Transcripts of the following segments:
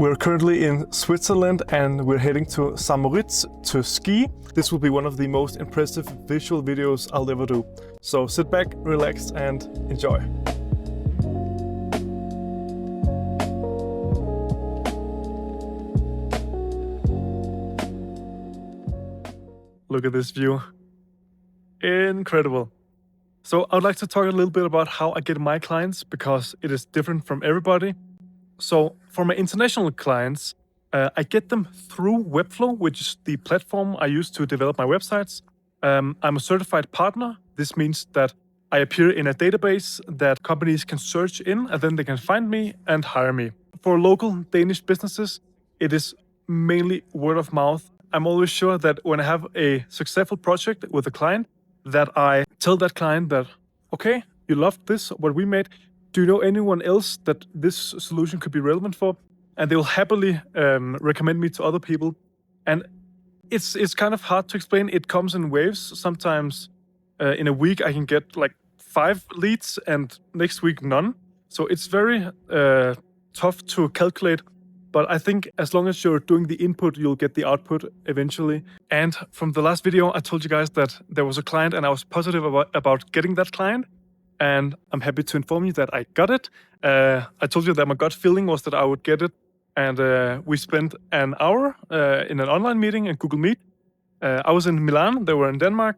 We're currently in Switzerland and we're heading to St. Moritz to ski. This will be one of the most impressive visual videos I'll ever do. So sit back, relax and enjoy. Look at this view. Incredible. So I'd like to talk a little bit about how I get my clients because it is different from everybody. So for my international clients, I get them through Webflow, which is the platform I use to develop my websites. I'm a certified partner. This means that I appear in a database that companies can search in and then they can find me and hire me. For local Danish businesses, it is mainly word of mouth. I'm always sure that when I have a successful project with a client, that I tell that client that, okay, you loved this, what we made. Do you know anyone else that this solution could be relevant for? And they will happily recommend me to other people. And it's kind of hard to explain. It comes in waves. Sometimes in a week I can get like 5 leads and next week none. So it's very tough to calculate. But I think as long as you're doing the input, you'll get the output eventually. And from the last video, I told you guys that there was a client and I was positive about getting that client. And I'm happy to inform you that I got it. I told you that my gut feeling was that I would get it. And we spent an hour in an online meeting in Google Meet. I was in Milan, they were in Denmark.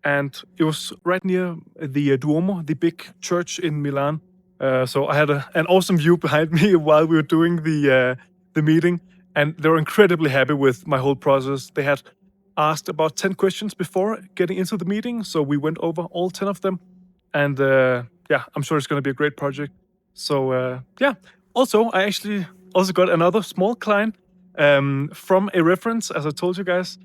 And it was right near the Duomo, the big church in Milan. So I had an awesome view behind me while we were doing the meeting. And they were incredibly happy with my whole process. They had asked about 10 questions before getting into the meeting. So we went over all 10 of them. And yeah, I'm sure it's going to be a great project. So yeah, also, I actually also got another small client from a reference, as I told you guys.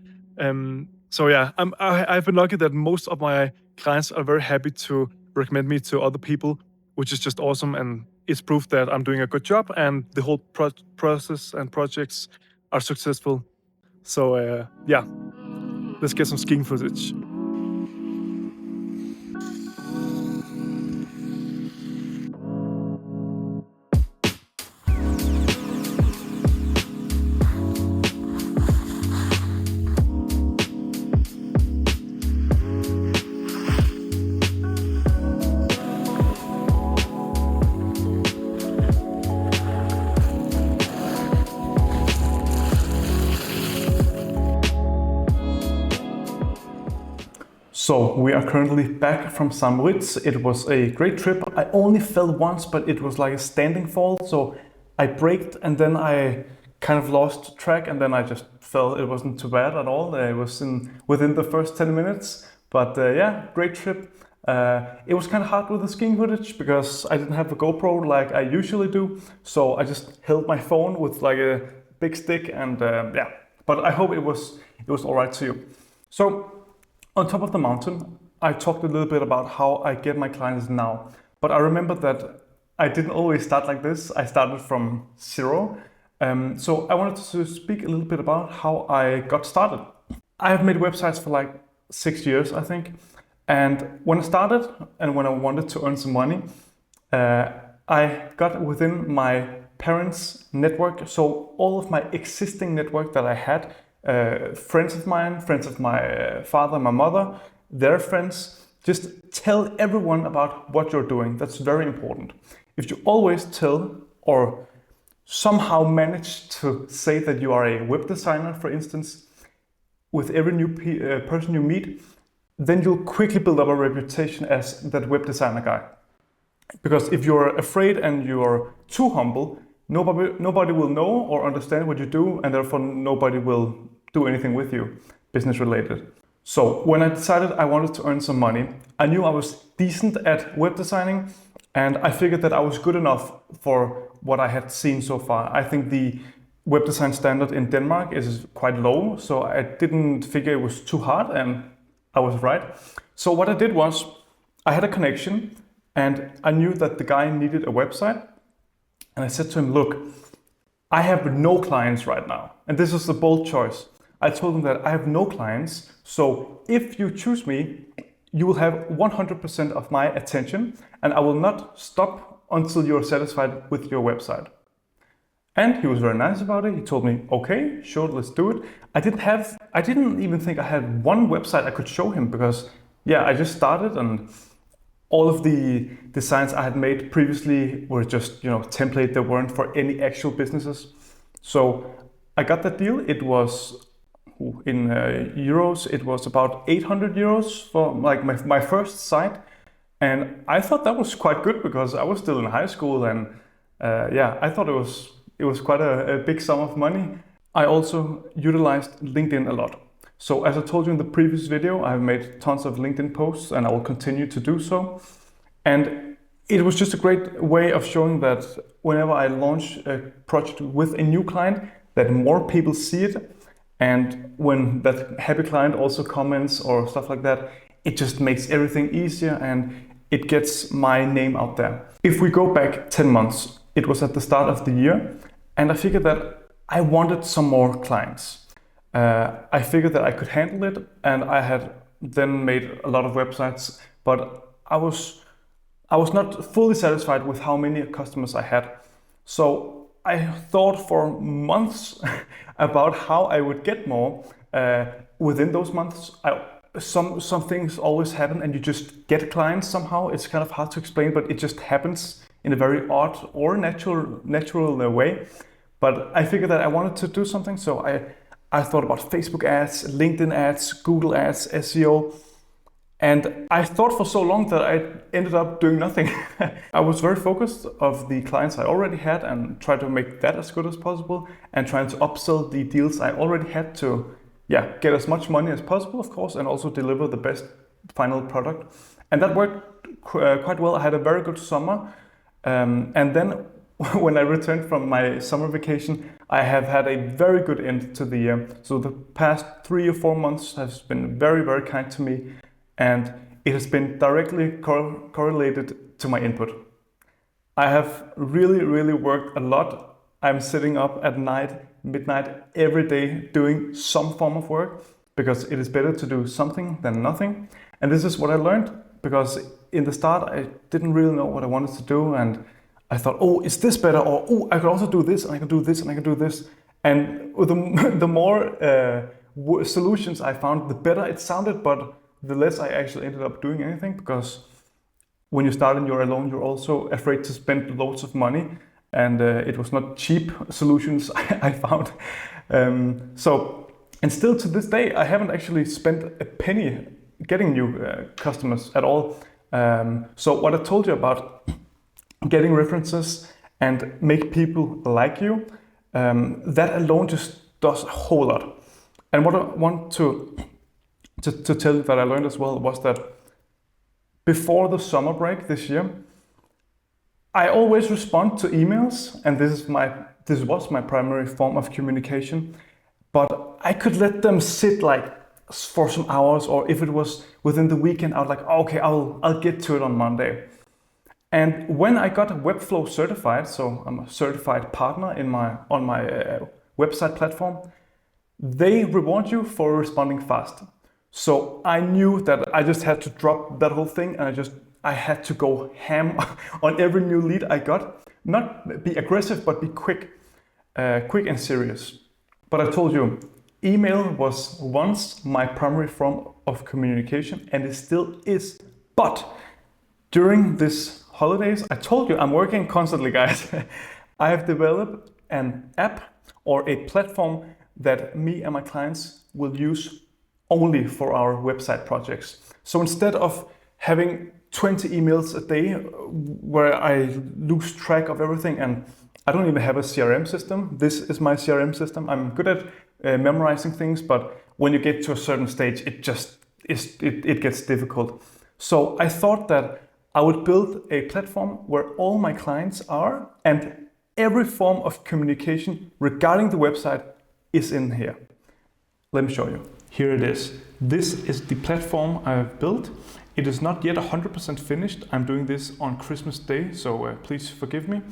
So yeah, I've been lucky that most of my clients are very happy to recommend me to other people, which is just awesome. And it's proof that I'm doing a good job and the whole process and projects are successful. So yeah, let's get some skiing footage. So we are currently back from St. Moritz. It was a great trip. I only fell once, but it was like a standing fall. So I braked and then I kind of lost track and then I just fell. It wasn't too bad at all. It was within the first 10 minutes. But yeah, great trip. It was kind of hard with the skiing footage because I didn't have a GoPro like I usually do. So I just held my phone with like a big stick and yeah. But I hope it was all right to you. So on top of the mountain, I talked a little bit about how I get my clients now. But I remember that I didn't always start like this. I started from zero. So I wanted to speak a little bit about how I got started. I have made websites for like 6 years, I think. And when I started and when I wanted to earn some money, I got within my parents' network. So all of my existing network that I had, friends of mine, friends of my father, my mother, their friends, just tell everyone about what you're doing. That's very important. If you always tell or somehow manage to say that you are a web designer, for instance, with every new person you meet, then you'll quickly build up a reputation as that web designer guy. Because if you're afraid and you're too humble, nobody will know or understand what you do, and therefore nobody will do anything with you, business related. So when I decided I wanted to earn some money, I knew I was decent at web designing, and I figured that I was good enough for what I had seen so far. I think the web design standard in Denmark is quite low, so I didn't figure it was too hard, and I was right. So what I did was, I had a connection, and I knew that the guy needed a website, and I said to him, look, I have no clients right now, and this is a bold choice. I told him that I have no clients, so if you choose me, you will have 100% of my attention, and I will not stop until you're satisfied with your website. And he was very nice about it. He told me, okay, sure, let's do it. I didn't even think I had one website I could show him because, yeah, I just started and all of the designs I had made previously were just, template. They weren't for any actual businesses. So I got that deal. It was in euros. It was about 800 euros for like my first site. And I thought that was quite good because I was still in high school and I thought it was quite a big sum of money. I also utilized LinkedIn a lot. So as I told you in the previous video, I've made tons of LinkedIn posts and I will continue to do so. And it was just a great way of showing that whenever I launch a project with a new client, that more people see it. And when that happy client also comments or stuff like that, it just makes everything easier and it gets my name out there. If we go back 10 months, it was at the start of the year, and I figured that I wanted some more clients. I figured that I could handle it, and I had then made a lot of websites, but I was not fully satisfied with how many customers I had. So I thought for months about how I would get more. Within those months, some things always happen, and you just get clients somehow. It's kind of hard to explain, but it just happens in a very odd or natural way. But I figured that I wanted to do something, so I thought about Facebook ads, LinkedIn ads, Google ads, SEO. And I thought for so long that I ended up doing nothing. I was very focused of the clients I already had and tried to make that as good as possible and trying to upsell the deals I already had to get as much money as possible, of course, and also deliver the best final product. And that worked quite well. I had a very good summer. And then when I returned from my summer vacation, I have had a very good end to the year. So the past 3 or 4 months has been very, very kind to me. And it has been directly correlated to my input. I have really, really worked a lot. I'm sitting up at midnight every day doing some form of work because it is better to do something than nothing. And this is what I learned because in the start, I didn't really know what I wanted to do. And I thought, oh, is this better? Or, oh, I could also do this, and I can do this, and I can do this. And the more solutions I found, the better it sounded, but the less I actually ended up doing anything, because when you start and you're alone, you're also afraid to spend loads of money. And it was not cheap solutions I found. And still to this day, I haven't actually spent a penny getting new customers at all. So what I told you about getting references and make people like you, that alone just does a whole lot. And what I want to tell you that I learned as well was that before the summer break this year, I always respond to emails, and this was my primary form of communication, but I could let them sit like for some hours, or if it was within the weekend, I was like, okay, I'll get to it on Monday. And when I got Webflow certified, so I'm a certified partner on my website platform, they reward you for responding fast. So I knew that I just had to drop that whole thing, and I had to go ham on every new lead I got. Not be aggressive, but be quick and serious. But I told you, email was once my primary form of communication, and it still is. But during this holidays, I told you I'm working constantly, guys. I have developed an app or a platform that me and my clients will use only for our website projects. So instead of having 20 emails a day where I lose track of everything, and I don't even have a CRM system. This is my CRM system. I'm good at memorizing things, but when you get to a certain stage, it gets difficult. So I thought that I would build a platform where all my clients are, and every form of communication regarding the website is in here. Let me show you. Here it is. This is the platform I have built. It is not yet 100% finished. I'm doing this on Christmas Day, so please forgive me.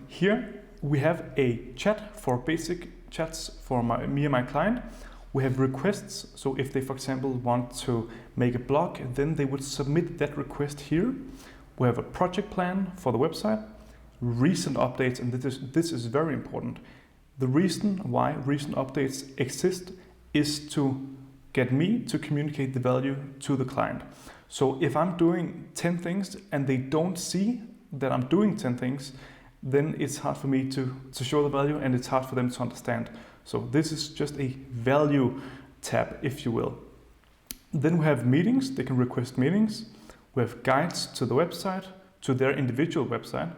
Here we have a chat for basic chats for me and my client. We have requests, so if they, for example, want to make a blog, then they would submit that request here. We have a project plan for the website, recent updates, and this is very important. The reason why recent updates exist is to get me to communicate the value to the client. So if I'm doing 10 things and they don't see that I'm doing 10 things, then it's hard for me to show the value, and it's hard for them to understand. So this is just a value tab, if you will. Then we have meetings. They can request meetings. We have guides to the website, to their individual website.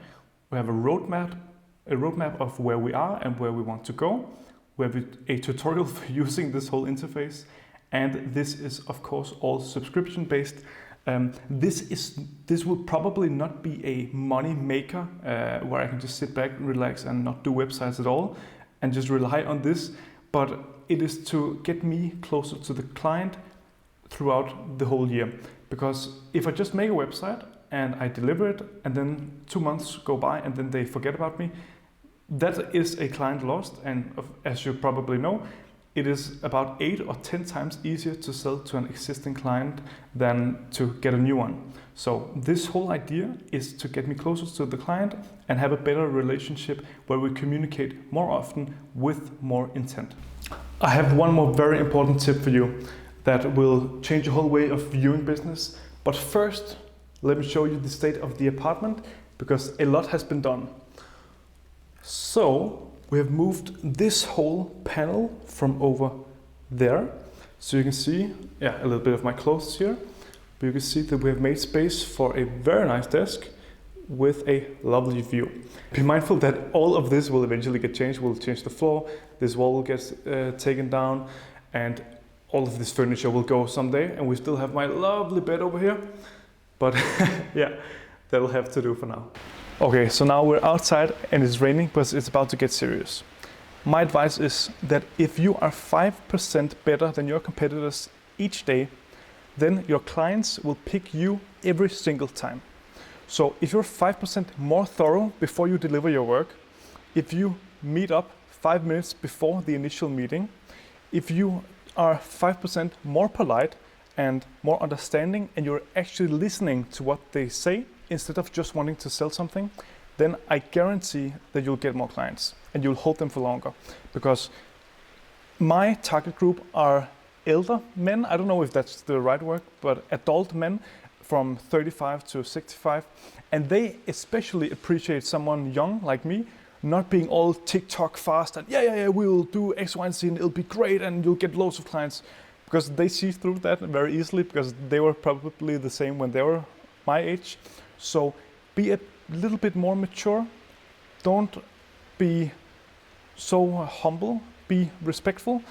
We have a roadmap of where we are and where we want to go. We have a tutorial for using this whole interface. And this is, of course, all subscription based. This will probably not be a money maker where I can just sit back and relax and not do websites at all and just rely on this. But it is to get me closer to the client throughout the whole year. Because if I just make a website and I deliver it and then 2 months go by and then they forget about me, that is a client lost. And as you probably know, it is about 8 or 10 times easier to sell to an existing client than to get a new one. So this whole idea is to get me closer to the client and have a better relationship where we communicate more often with more intent. I have one more very important tip for you that will change your whole way of viewing business. But first, let me show you the state of the apartment, because a lot has been done. So we have moved this whole panel from over there. So you can see, a little bit of my clothes here. But you can see that we have made space for a very nice desk with a lovely view. Be mindful that all of this will eventually get changed. We'll change the floor, this wall will get taken down, and all of this furniture will go someday. And we still have my lovely bed over here. But yeah, that'll have to do for now. Okay, so now we're outside and it's raining, but it's about to get serious. My advice is that if you are 5% better than your competitors each day, then your clients will pick you every single time. So if you're 5% more thorough before you deliver your work, if you meet up 5 minutes before the initial meeting, if you are 5% more polite and more understanding and you're actually listening to what they say instead of just wanting to sell something, then I guarantee that you'll get more clients and you'll hold them for longer. Because my target group are elder men, I don't know if that's the right word, but adult men from 35 to 65, and they especially appreciate someone young like me, not being all TikTok fast and we'll do X, Y, and Z and it'll be great and you'll get loads of clients, because they see through that very easily, because they were probably the same when they were my age. So be a little bit more mature. Don't be so humble, be respectful,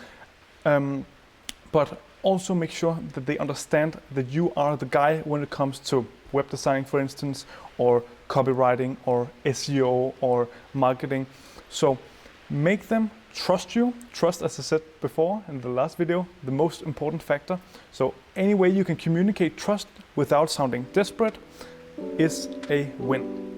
but also make sure that they understand that you are the guy when it comes to web designing, for instance, or copywriting, or SEO, or marketing. So make them trust you. Trust, as I said before in the last video, the most important factor. So any way you can communicate trust without sounding desperate is a win.